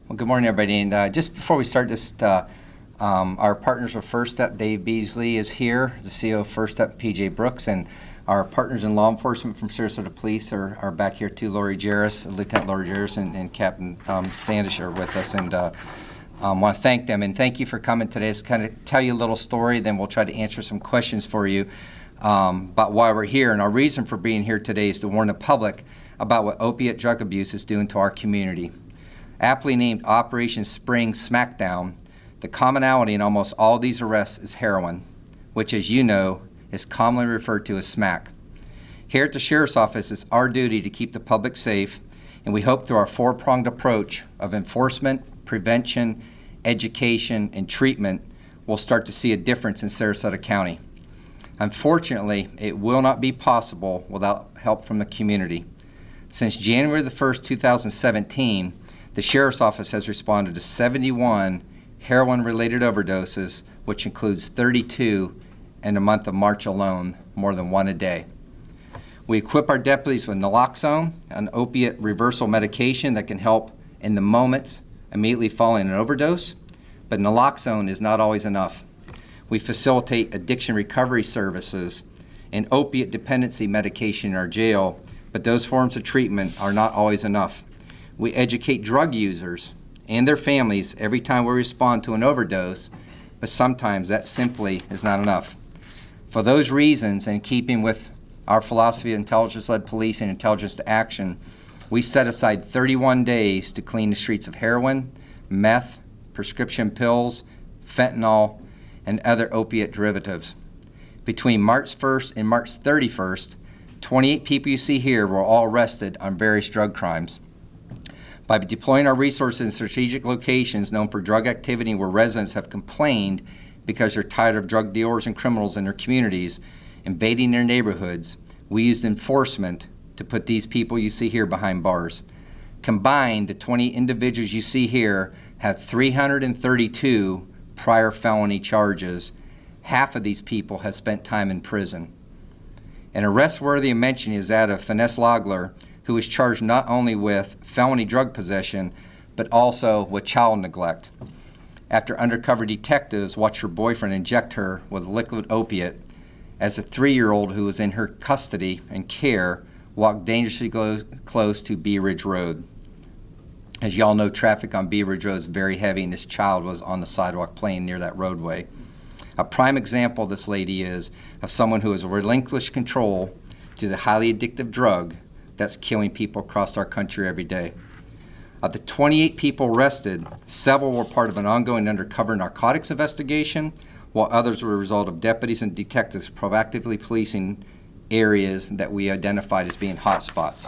Well, good morning, everybody. And just before we start, our partners with First Step, Dave Beasley is here, the CEO of First Step, PJ Brooks, and our partners in law enforcement from Sarasota Police are back here too. Lori Jarris, Lieutenant Lori Jarris, and Captain Standish are with us. And want to thank them and thank you for coming today. Let's kind of tell you a little story, then we'll try to answer some questions for you about why we're here. And our reason for being here today is to warn the public about what opiate drug abuse is doing to our community. Aptly named Operation Spring Smackdown, the commonality in almost all these arrests is heroin, which, as you know, is commonly referred to as smack. Here at the Sheriff's Office, it's our duty to keep the public safe, and we hope through our four-pronged approach of enforcement, prevention, education, and treatment, we'll start to see a difference in Sarasota County. Unfortunately, it will not be possible without help from the community. Since January the 1st, 2017, the Sheriff's Office has responded to 71 heroin-related overdoses, which includes 32 in the month of March alone, more than one a day. We equip our deputies with naloxone, an opiate reversal medication that can help in the moments immediately following an overdose, but naloxone is not always enough. We facilitate addiction recovery services and opiate dependency medication in our jail, but those forms of treatment are not always enough. We educate drug users and their families every time we respond to an overdose, but sometimes that simply is not enough. For those reasons, in keeping with our philosophy of intelligence-led policing and intelligence to action, we set aside 31 days to clean the streets of heroin, meth, prescription pills, fentanyl, and other opiate derivatives. Between March 1st and March 31st, 28 people you see here were all arrested on various drug crimes. By deploying our resources in strategic locations known for drug activity where residents have complained because they're tired of drug dealers and criminals in their communities invading their neighborhoods, we used enforcement to put these people you see here behind bars. Combined, the 20 individuals you see here have 332 prior felony charges. Half of these people have spent time in prison. An arrest worthy of mention is that of Finesse Logler, who was charged not only with felony drug possession, but also with child neglect. After undercover detectives watched her boyfriend inject her with a liquid opiate, as a 3-year-old who was in her custody and care walked dangerously close to Bee Ridge Road. As y'all know, traffic on Bee Ridge Road is very heavy, and this child was on the sidewalk playing near that roadway. A prime example of this lady is of someone who has relinquished control to the highly addictive drug that's killing people across our country every day. Of the 28 people arrested, several were part of an ongoing undercover narcotics investigation, while others were a result of deputies and detectives proactively policing areas that we identified as being hot spots.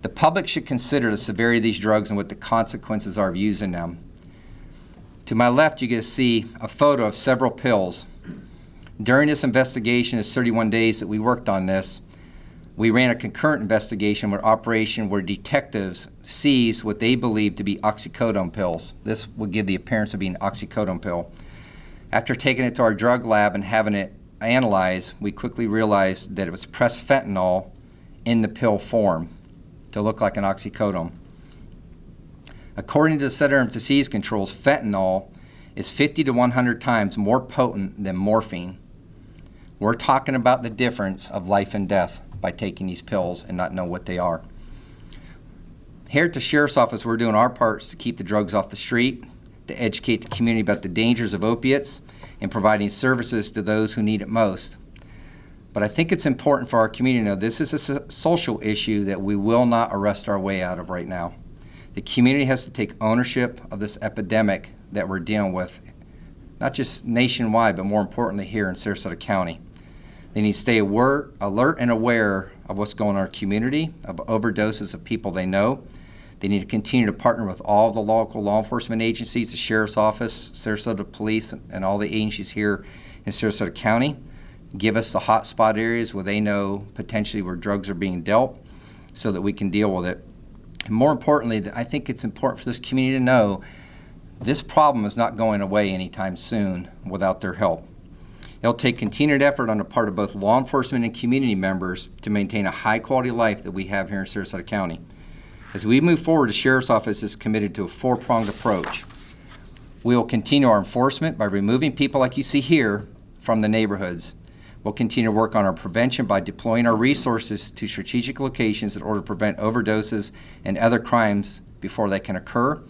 The public should consider the severity of these drugs and what the consequences are of using them. To my left, you get to see a photo of several pills. During this investigation, it's 31 days that we worked on this, we ran a concurrent investigation with operation where detectives seized what they believed to be oxycodone pills. This would give the appearance of being an oxycodone pill. After taking it to our drug lab and having it analyzed, we quickly realized that it was pressed fentanyl in the pill form to look like an oxycodone. According to the Center for Disease Control's, fentanyl is 50 to 100 times more potent than morphine. We're talking about the difference of life and death by taking these pills and not know what they are. Here at the Sheriff's Office, we're doing our parts to keep the drugs off the street, to educate the community about the dangers of opiates, and providing services to those who need it most. But I think it's important for our community to know this is a social issue that we will not arrest our way out of right now. The community has to take ownership of this epidemic that we're dealing with, not just nationwide, but more importantly here in Sarasota County. They need to stay alert and aware of what's going on in our community, of overdoses of people they know. They need to continue to partner with all the local law enforcement agencies, the Sheriff's Office, Sarasota Police, and all the agencies here in Sarasota County. Give us the hot spot areas where they know potentially where drugs are being dealt so that we can deal with it. And more importantly, I think it's important for this community to know this problem is not going away anytime soon without their help. It'll take continued effort on the part of both law enforcement and community members to maintain a high quality life that we have here in Sarasota County. As we move forward, the Sheriff's Office is committed to a four-pronged approach. We will continue our enforcement by removing people like you see here from the neighborhoods. We'll continue to work on our prevention by deploying our resources to strategic locations in order to prevent overdoses and other crimes before they can occur.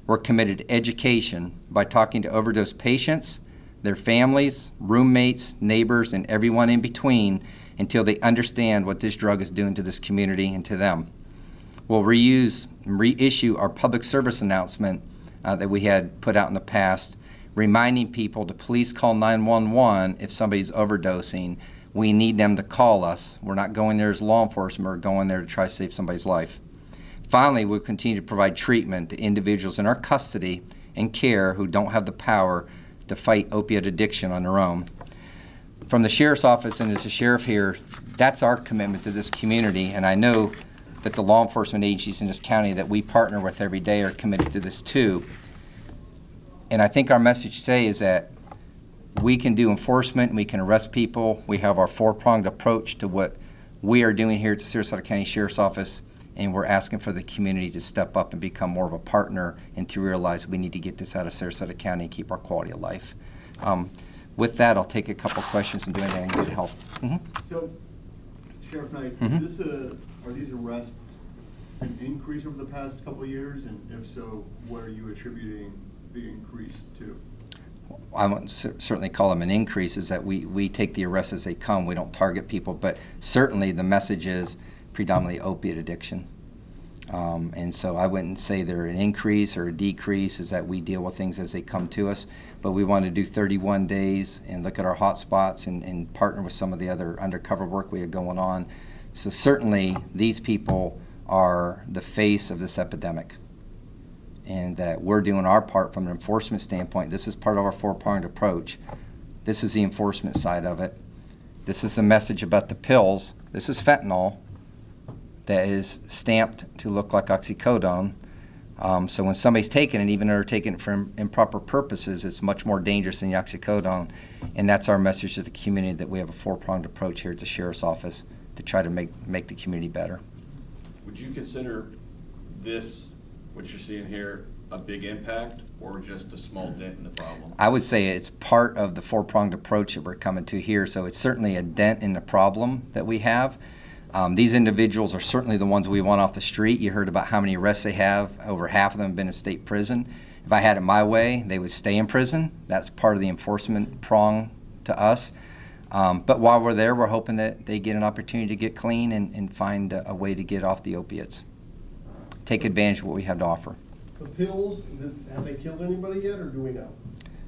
We're committed to education by talking to overdose patients, their families, roommates, neighbors, and everyone in between until they understand what this drug is doing to this community and to them. We'll reissue our public service announcement that we had put out in the past, reminding people to please call 911 if somebody's overdosing. We need them to call us. We're not going there as law enforcement, we're going there to try to save somebody's life. Finally, we'll continue to provide treatment to individuals in our custody and care who don't have the power to fight opiate addiction on their own. From the Sheriff's Office and as a sheriff here, that's our commitment to this community, and I know that the law enforcement agencies in this county that we partner with every day are committed to this too. And I think our message today is that we can do enforcement, we can arrest people. We have our four-pronged approach to what we are doing here at the Sarasota County Sheriff's Office, and we're asking for the community to step up and become more of a partner and to realize we need to get this out of Sarasota County and keep our quality of life. With that, I'll take a couple questions and do anything I can to help. So, Sheriff Knight, are these arrests an increase over the past couple of years? And if so, what are you attributing the increase to? I wouldn't certainly call them an increase, is that we take the arrests as they come. We don't target people, but certainly the message is predominantly opiate addiction. And so I wouldn't say they're an increase or a decrease, is that we deal with things as they come to us. But we want to do 31 days and look at our hot spots and partner with some of the other undercover work we have going on. So certainly these people are the face of this epidemic, and that we're doing our part from an enforcement standpoint. This is part of our four-pronged approach. This is the enforcement side of it. This is a message about the pills. This is fentanyl that is stamped to look like oxycodone. So when somebody's taking it, even though they're taking it for improper purposes, it's much more dangerous than the oxycodone. And that's our message to the community, that we have a four-pronged approach here at the Sheriff's Office to try to make the community better. Would you consider this, what you're seeing here, a big impact or just a small dent in the problem? I would say it's part of the four-pronged approach that we're coming to here. So it's certainly a dent in the problem that we have. These individuals are certainly the ones we want off the street. You heard about how many arrests they have. Over half of them have been in state prison. If I had it my way, they would stay in prison. That's part of the enforcement prong to us. But while we're there, we're hoping that they get an opportunity to get clean and find a way to get off the opiates. Take advantage of what we have to offer. The pills, have they killed anybody yet, or do we know?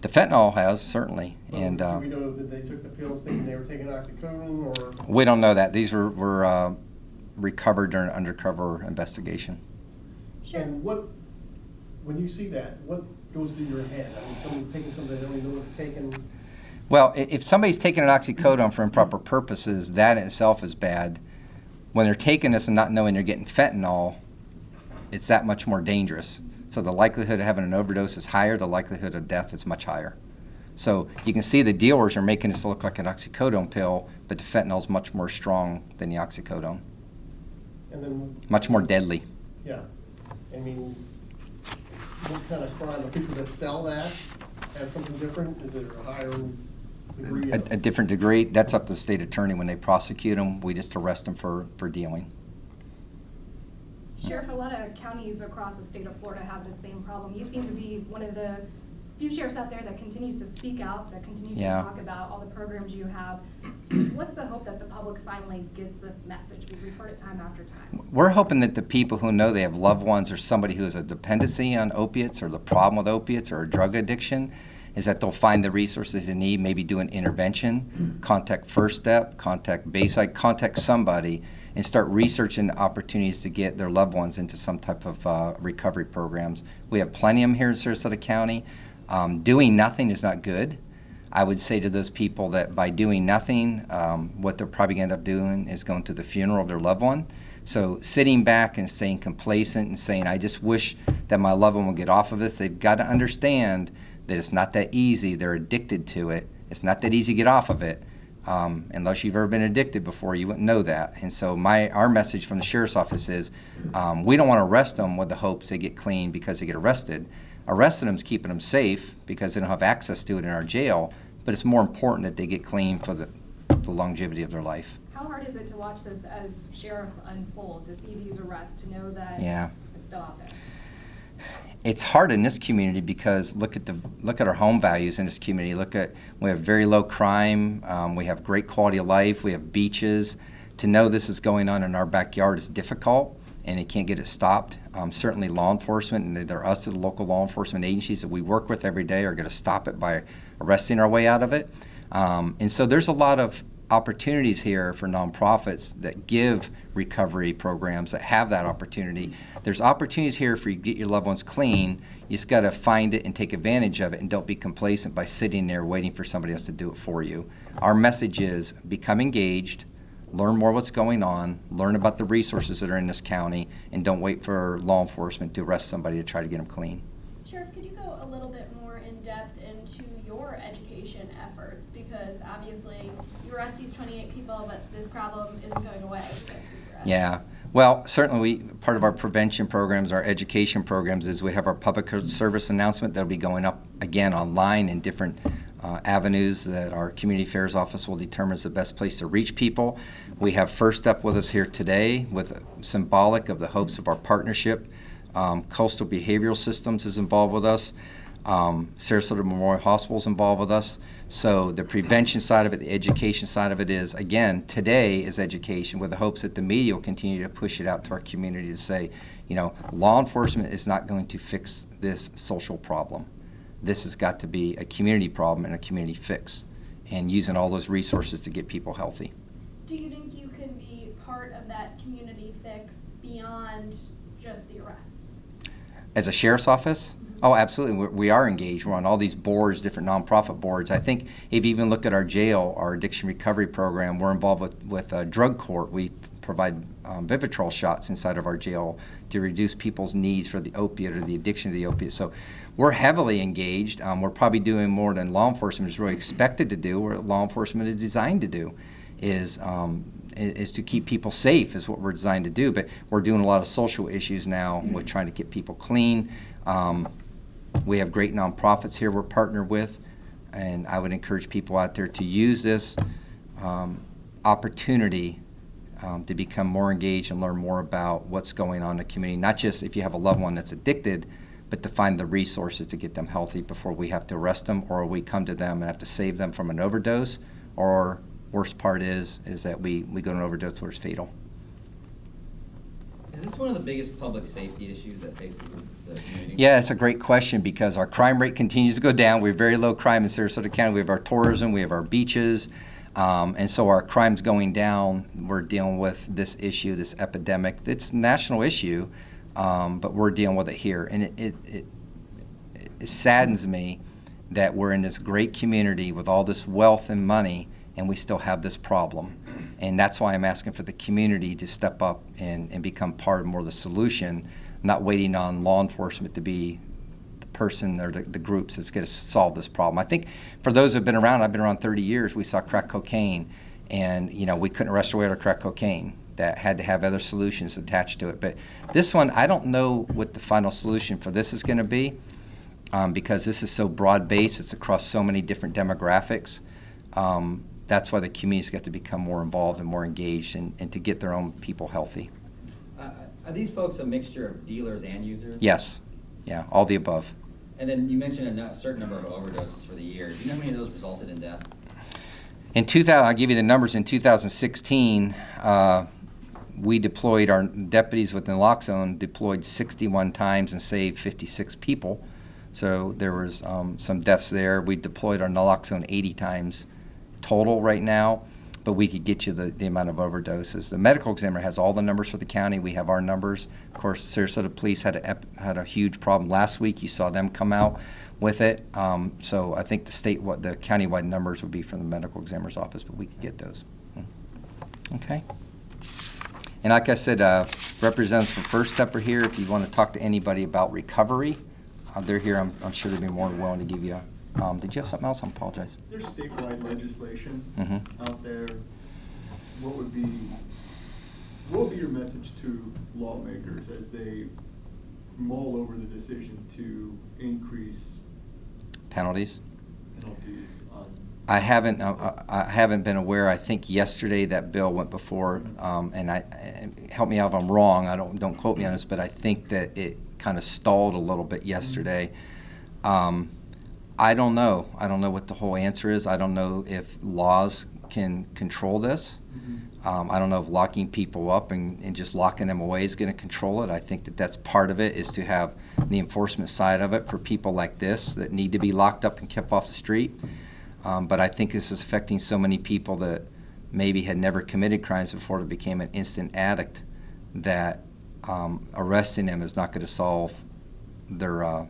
The fentanyl has, certainly. Do we know that they took the pills thinking they were taking oxycodone, or? We don't know that. These were recovered during an undercover investigation. Sure. And when you see that, what goes through your head? I mean, someone's taking something they don't even know what they're taking. Well, if somebody's taking an oxycodone for improper purposes, that in itself is bad. When they're taking this and not knowing they're getting fentanyl, it's that much more dangerous. So the likelihood of having an overdose is higher, the likelihood of death is much higher. So you can see the dealers are making this look like an oxycodone pill, but the fentanyl is much more strong than the oxycodone. And then much more deadly. Yeah. I mean, what kind of crime? The people that sell that have something different? Is it a higher degree? A different degree. That's up to the state attorney when they prosecute them. We just arrest them for dealing. Sheriff, a lot of counties across the state of Florida have the same problem. You seem to be one of the few sheriffs out there that continues to speak out, that continues to talk about all the programs you have. What's the hope that the public finally gets this message? We've heard it time after time. We're hoping that the people who know they have loved ones or somebody who has a dependency on opiates or the problem with opiates or a drug addiction is that they'll find the resources they need, maybe do an intervention, contact First Step, contact Bayside, contact somebody, and start researching opportunities to get their loved ones into some type of recovery programs. We have plenty of them here in Sarasota County. Doing nothing is not good. I would say to those people that by doing nothing, what they're probably going to end up doing is going to the funeral of their loved one. So sitting back and staying complacent and saying, I just wish that my loved one would get off of this, they've got to understand that it's not that easy. They're addicted to it. It's not that easy to get off of it. Unless you've ever been addicted before, you wouldn't know that. And so our message from the sheriff's office is, we don't want to arrest them with the hopes they get clean because they get arrested. Arresting them is keeping them safe because they don't have access to it in our jail, but it's more important that they get clean for the longevity of their life. How hard is it to watch this as sheriff unfold, to see these arrests, to know that Yeah. it's still out there? It's hard in this community because look at our home values in this community. We have very low crime. We have great quality of life. We have beaches. To know this is going on in our backyard is difficult, and it can't get it stopped. Certainly, law enforcement and they're us, the local law enforcement agencies that we work with every day, are going to stop it by arresting our way out of it. And so there's a lot of opportunities here for nonprofits that give recovery programs that have that opportunity. There's opportunities here for you to get your loved ones clean. You just got to find it and take advantage of it, and don't be complacent by sitting there waiting for somebody else to do it for you. Our message is become engaged, learn more what's going on, learn about the resources that are in this county, and don't wait for law enforcement to arrest somebody to try to get them clean. Sheriff, could you go a little bit more in depth into your education efforts? Because obviously you arrest these 28 people, but this problem isn't going away because these arrests. Yeah. Well, certainly part of our prevention programs, our education programs, is we have our public service announcement that'll be going up again online in different avenues that our community affairs office will determine is the best place to reach people. We have First Step with us here today, with symbolic of the hopes of our partnership. Coastal Behavioral Systems is involved with us. Sarasota Memorial Hospital is involved with us. So the prevention side of it, the education side of it is, again, today is education, with the hopes that the media will continue to push it out to our community to say, law enforcement is not going to fix this social problem. This has got to be a community problem and a community fix, and using all those resources to get people healthy. Do you think you can be part of that community fix beyond just the arrests? As a sheriff's office? Oh, absolutely. We are engaged. We're on all these boards, different nonprofit boards. I think if you even look at our jail, our addiction recovery program, we're involved with drug court. We provide Vivitrol shots inside of our jail to reduce people's needs for the opiate or the addiction to the opiate. So we're heavily engaged. We're probably doing more than law enforcement is really expected to do, or law enforcement is designed to do, is to keep people safe is what we're designed to do. But we're doing a lot of social issues now with trying to get people clean. We have great nonprofits here we're partnered with, and I would encourage people out there to use this opportunity to become more engaged and learn more about what's going on in the community, not just if you have a loved one that's addicted, but to find the resources to get them healthy before we have to arrest them, or we come to them and have to save them from an overdose, or worst part is that we go to an overdose where it's fatal. Is this one of the biggest public safety issues that faces the community? Yeah, it's a great question because our crime rate continues to go down. We have very low crime in Sarasota County. We have our tourism, we have our beaches, and so our crime's going down. We're dealing with this issue, this epidemic. It's a national issue, but we're dealing with it here. And it saddens me that we're in this great community with all this wealth and money, and we still have this problem. And that's why I'm asking for the community to step up and become part of more of the solution, not waiting on law enforcement to be the person or the groups that's going to solve this problem. I think for those who have been around, I've been around 30 years, we saw crack cocaine, and we couldn't arrest away with crack cocaine. That had to have other solutions attached to it. But this one, I don't know what the final solution for this is going to be, because this is so broad-based, it's across so many different demographics. That's why the community's got to become more involved and more engaged and to get their own people healthy. Are these folks a mixture of dealers and users? Yes. Yeah, all the above. And then you mentioned a certain number of overdoses for the year. Do you know how many of those resulted in death? In 2000, I'll give you the numbers. In 2016, we deployed, our deputies with naloxone deployed 61 times and saved 56 people. So there was some deaths there. We deployed our naloxone 80 times total right now, but we could get you the amount of overdoses. The medical examiner has all the numbers for the county. We have our numbers. Of course, Sarasota Police had a huge problem last week. You saw them come out with it. So I think the countywide numbers would be from the medical examiner's office, but we could get those. Okay. And like I said, representatives from First Step are here. If you want to talk to anybody about recovery, they're here. I'm sure they'd be more than willing to give you Did you have something else? I apologize. There's statewide legislation Mhm. out there. What would be your message to lawmakers as they mull over the decision to increase Penalties? penalties on? I haven't been aware. I think yesterday that bill went before, and help me out if I'm wrong. Don't quote me on this, but I think that it kind of stalled a little bit yesterday. I don't know. I don't know what the whole answer is. I don't know if laws can control this. I don't know if locking people up and just locking them away is going to control it. I think that that's part of it, is to have the enforcement side of it for people like this that need to be locked up and kept off the street. But I think this is affecting so many people that maybe had never committed crimes before it became an instant addict, that arresting them is not going to solve their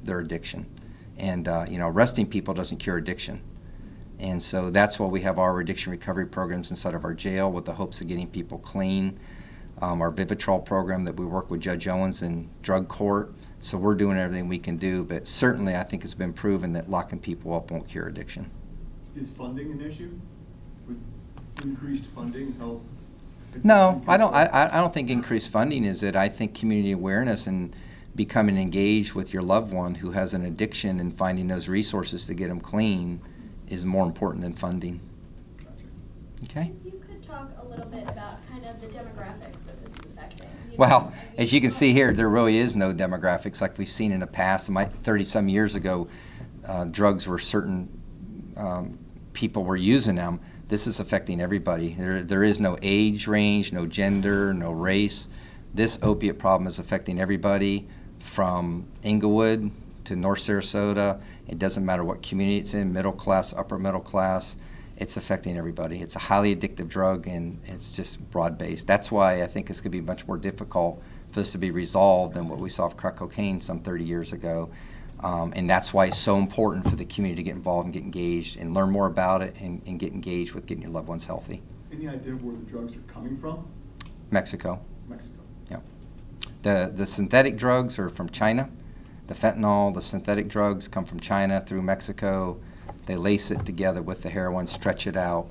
addiction. And arresting people doesn't cure addiction. And so that's why we have our addiction recovery programs inside of our jail, with the hopes of getting people clean. Our Vivitrol program that we work with Judge Owens in drug court. So we're doing everything we can do, but certainly I think it's been proven that locking people up won't cure addiction. Is funding an issue? Would increased funding help? No, I don't think increased funding is it. I think community awareness and becoming engaged with your loved one who has an addiction and finding those resources to get them clean is more important than funding. Okay? If you could talk a little bit about kind of the demographics that this is affecting. Well, as you can see here, there really is no demographics like we've seen in the past. 30-some years ago, drugs were certain people were using them. This is affecting everybody. There is no age range, no gender, no race. This opiate problem is affecting everybody from Inglewood to North Sarasota. It doesn't matter what community it's in, middle class, upper middle class. It's affecting everybody. It's a highly addictive drug, and it's just broad-based. That's why I think it's going to be much more difficult for this to be resolved than what we saw with crack cocaine some 30 years ago. And that's why it's so important for the community to get involved and get engaged and learn more about it and get engaged with getting your loved ones healthy. Any idea where the drugs are coming from? Mexico. Mexico. Yeah. The synthetic drugs are from China. The fentanyl, the synthetic drugs come from China through Mexico. They lace it together with the heroin, stretch it out,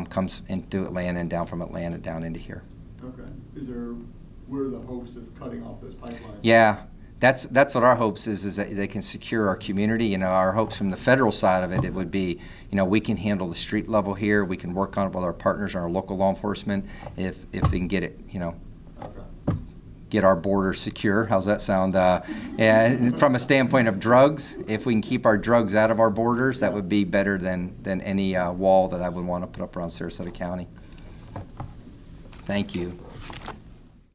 comes in through Atlanta and down from Atlanta down into here. Okay. What are the hopes of cutting off those pipelines? Yeah, that's what our hopes is that they can secure our community. Our hopes from the federal side of it would be, we can handle the street level here. We can work on it with our partners and our local law enforcement if we can get it, Okay. get our border secure. How's that sound? And from a standpoint of drugs, if we can keep our drugs out of our borders, that would be better than any wall that I would want to put up around Sarasota County. Thank you.